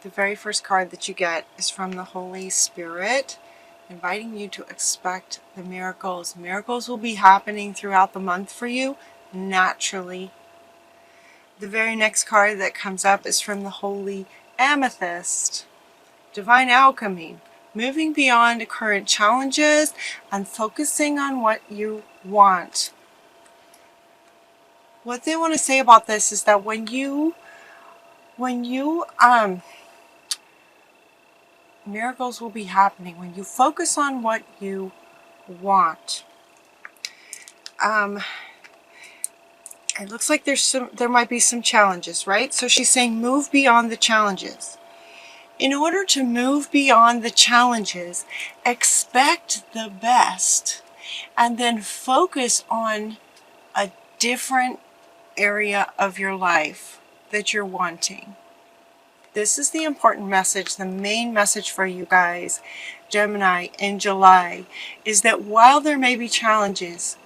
The very first card that you get is from the Holy Spirit, inviting you to expect the miracles. Miracles will be happening throughout the month for you, naturally. The very next card that comes up is from the Holy Amethyst, Divine Alchemy, moving beyond current challenges and focusing on what you want. What they want to say about this is that when you miracles will be happening when you focus on what you want. It looks like there might be some challenges, right? So she's saying move beyond the challenges. In order to move beyond the challenges, expect the best and then focus on a different area of your life that you're wanting. This is the important message, the main message for you guys, Gemini, in July, is that while there may be challenges,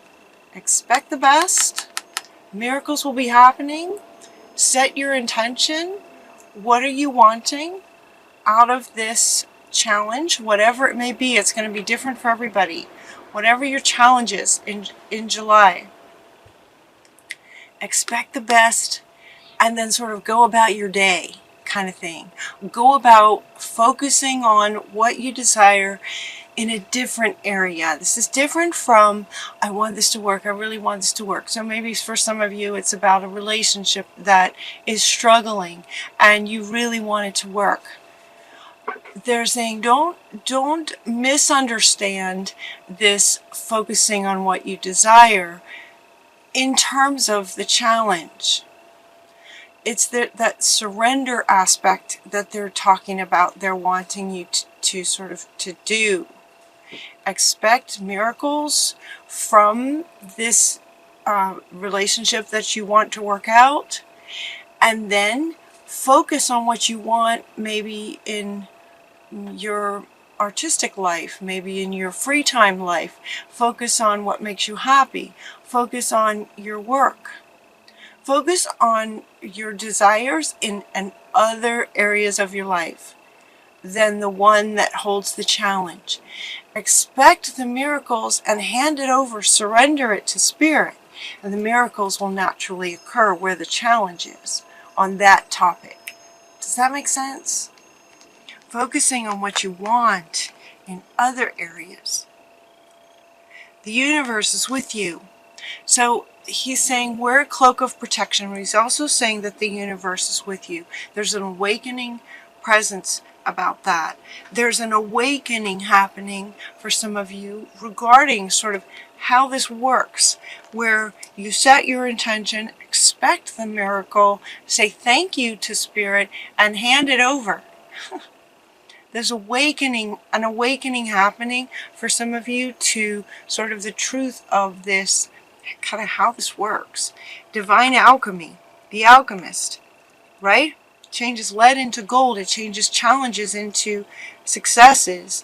expect the best. Miracles will be happening. Set your intention. What are you wanting out of this challenge? Whatever it may be, it's going to be different for everybody. Whatever your challenge is in July, expect the best and then sort of go about your day, kind of thing. Go about focusing on what you desire in a different area. This is different from, I want this to work, I really want this to work. So maybe for some of you it's about a relationship that is struggling and you really want it to work. They're saying don't misunderstand this focusing on what you desire in terms of the challenge. It's that surrender aspect that they're talking about. They're wanting you to sort of to do. Expect miracles from this relationship that you want to work out, and then focus on what you want, maybe in your artistic life, maybe in your free time life. Focus on what makes you happy. Focus on your work. Focus on your desires in other areas of your life than the one that holds the challenge. Expect the miracles and hand it over, surrender it to Spirit, and the miracles will naturally occur where the challenge is on that topic. Does that make sense? Focusing on what you want in other areas. The universe is with you. So he's saying wear a cloak of protection. He's also saying that the universe is with you. There's an awakening presence about that. There's an awakening happening for some of you regarding sort of how this works, where you set your intention, expect the miracle, say thank you to Spirit, and hand it over. There's an awakening happening for some of you to sort of the truth of this, kind of how this works. Divine alchemy, the alchemist, right? Changes lead into gold. It changes challenges into successes.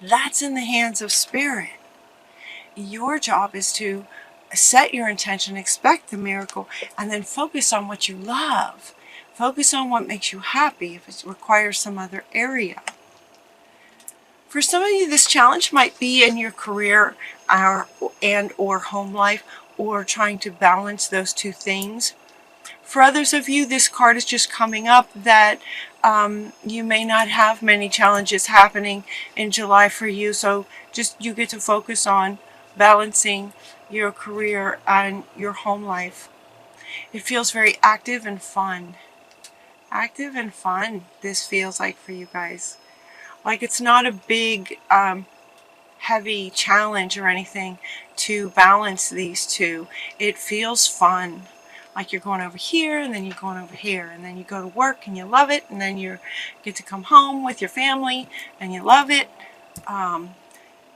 That's in the hands of Spirit. Your job is to set your intention, expect the miracle, and then focus on what you love. Focus on what makes you happy if it requires some other area. For some of you, this challenge might be in your career or home life, or trying to balance those two things. For others of you, this card is just coming up that you may not have many challenges happening in July for you, so just you get to focus on balancing your career and your home life. It feels very active and fun. Active and fun, this feels like for you guys. Like it's not a big, heavy challenge or anything to balance these two. It feels fun. Like you're going over here, and then you're going over here, and then you go to work and you love it, and then you get to come home with your family and you love it.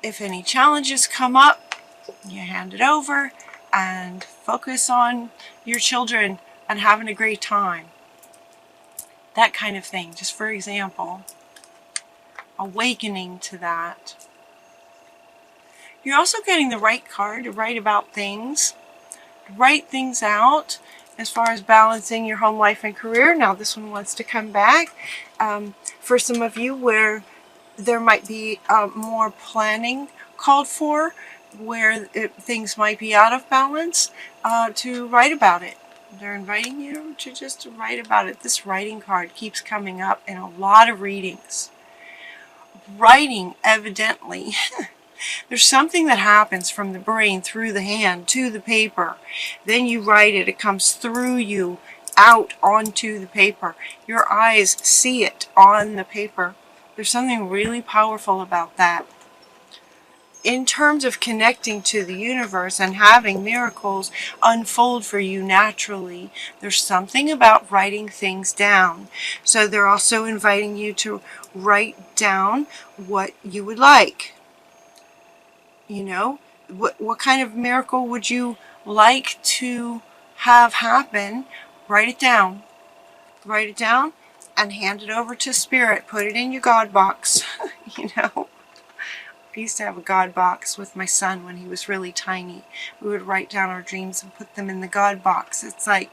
If any challenges come up, you hand it over and focus on your children and having a great time. That kind of thing, just for example. Awakening to that. You're also getting the right card to write about things, to write things out, as far as balancing your home life and career. Now this one wants to come back. For some of you where there might be more planning called for, where things might be out of balance, to write about it. They're inviting you to just write about it. This writing card keeps coming up in a lot of readings. Writing, evidently, there's something that happens from the brain through the hand to the paper. Then you write it. It comes through you, out onto the paper. Your eyes see it on the paper. There's something really powerful about that. In terms of connecting to the universe and having miracles unfold for you naturally, there's something about writing things down. So they're also inviting you to write down what you would like. You know, what kind of miracle would you like to have happen? Write it down. Write it down and hand it over to Spirit. Put it in your God box, you know. I used to have a God box with my son when he was really tiny. We would write down our dreams and put them in the God box. It's like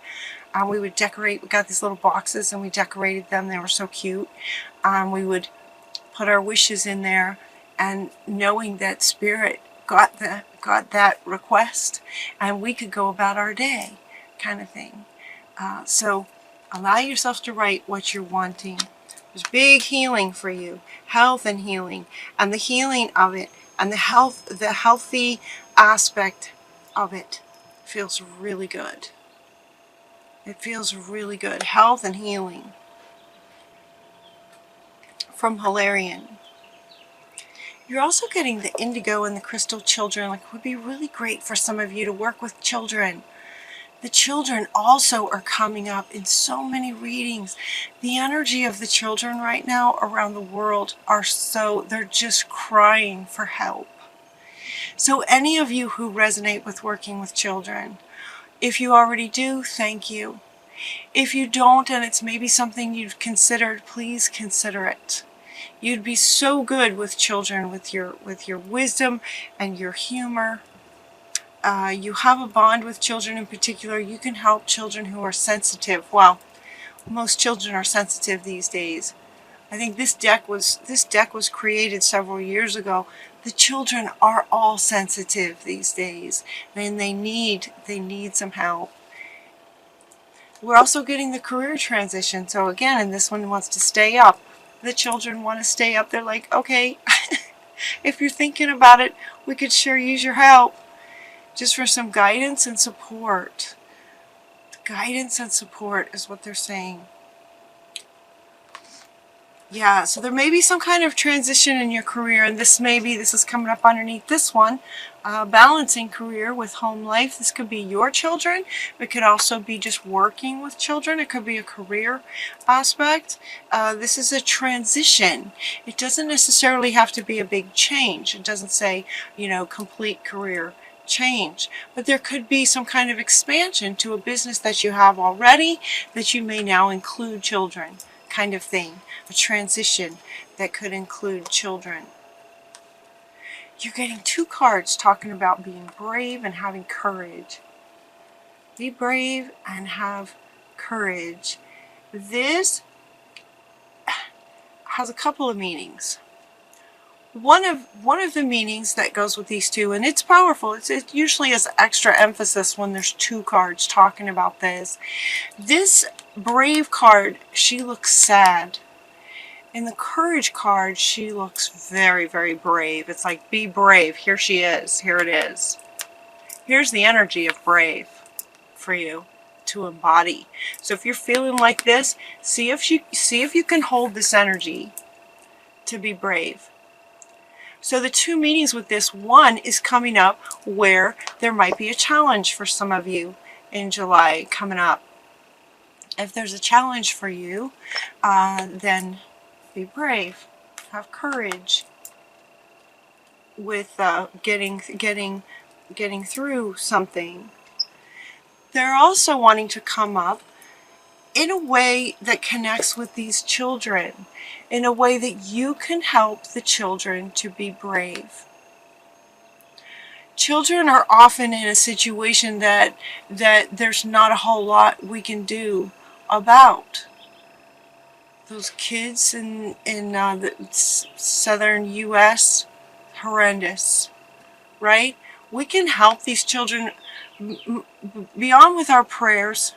we would decorate. We got these little boxes and we decorated them. They were so cute. We would put our wishes in there, and knowing that Spirit got that request, and we could go about our day, kind of thing. So allow yourself to write what you're wanting. There's big healing for you, health and healing, and the healing of it, and the healthy aspect of it feels really good. It feels really good. Health and healing. From Hilarion. You're also getting the indigo and the crystal children. Like, it would be really great for some of you to work with children. The children also are coming up in so many readings. The energy of the children right now around the world they're just crying for help. So any of you who resonate with working with children, if you already do, thank you. If you don't, and it's maybe something you've considered, please consider it. You'd be so good with children, with your wisdom and your humor. You have a bond with children in particular. You can help children who are sensitive. Well, most children are sensitive these days. I think this deck was created several years ago. The children are all sensitive these days, and they need some help. We're also getting the career transition. So again, and this one wants to stay up. The children want to stay up. They're like, okay, if you're thinking about it, we could sure use your help. Just for some guidance and support. Guidance and support is what they're saying. Yeah, so there may be some kind of transition in your career, and this is coming up underneath this one. Balancing career with home life. This could be your children. It could also be just working with children. It could be a career aspect. This is a transition. It doesn't necessarily have to be a big change. It doesn't say, you know, complete career change, but there could be some kind of expansion to a business that you have already that you may now include children, kind of thing. A transition that could include children. You're getting two cards talking about being brave and having courage. Be brave and have courage. This has a couple of meanings. One of the meanings that goes with these two, and it's powerful, it usually has extra emphasis when there's two cards talking about this. This brave card, she looks sad. In the courage card, she looks very, very brave. It's like, be brave. Here she is. Here it is. Here's the energy of brave for you to embody. So if you're feeling like this, see if you can hold this energy to be brave. So the two meanings with this, one is coming up where there might be a challenge for some of you in July coming up. If there's a challenge for you, then be brave, have courage with getting through something. They're also wanting to come up in a way that connects with these children, in a way that you can help the children to be brave. children are often in a situation that there's not a whole lot we can do about. Those kids in the southern U.S., horrendous, right? We can help these children beyond with our prayers.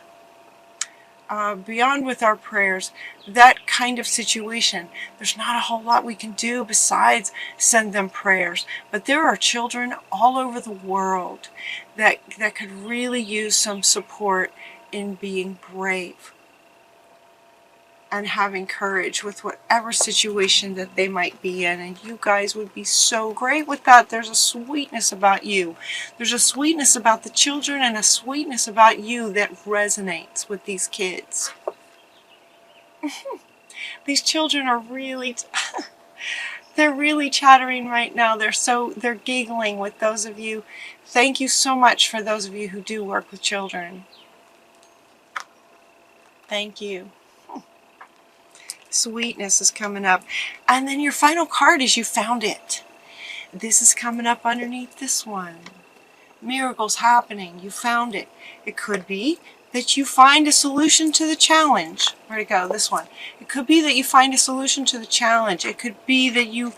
Beyond with our prayers, that kind of situation, there's not a whole lot we can do besides send them prayers. But there are children all over the world that could really use some support in being brave and having courage with whatever situation that they might be in. And you guys would be so great with that. There's a sweetness about you. There's a sweetness about the children and a sweetness about you that resonates with these kids. These children are really, they're really chattering right now. They're giggling with those of you. Thank you so much for those of you who do work with children. Thank you. Sweetness is coming up. And then your final card is you found it. This is coming up underneath this one. Miracles happening. You found it. It could be that you find a solution to the challenge. Where'd it go? This one. It could be that you find a solution to the challenge. It could be that you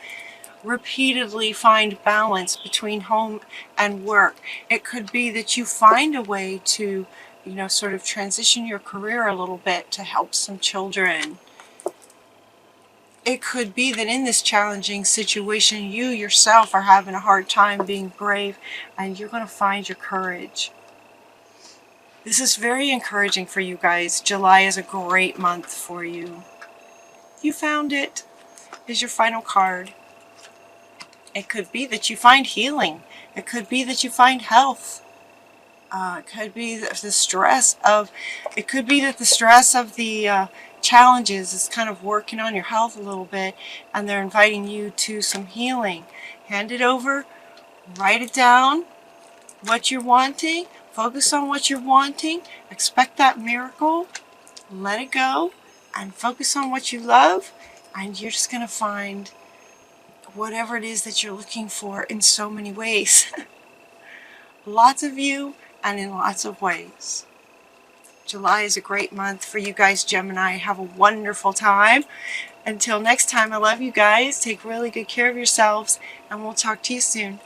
repeatedly find balance between home and work. It could be that you find a way to, sort of transition your career a little bit to help some children. It could be that in this challenging situation, you yourself are having a hard time being brave, and you're going to find your courage. This is very encouraging for you guys. July is a great month for you. You found it. Is your final card. It could be that you find healing. It could be that you find health. It could be that the stress of the challenges is kind of working on your health a little bit, and they're inviting you to some healing. Hand it over, write it down, what you're wanting, focus on what you're wanting, expect that miracle, let it go, and focus on what you love, and you're just going to find whatever it is that you're looking for in so many ways. Lots of you, and in lots of ways. July is a great month for you guys, Gemini. Have a wonderful time. Until next time, I love you guys. Take really good care of yourselves, and we'll talk to you soon.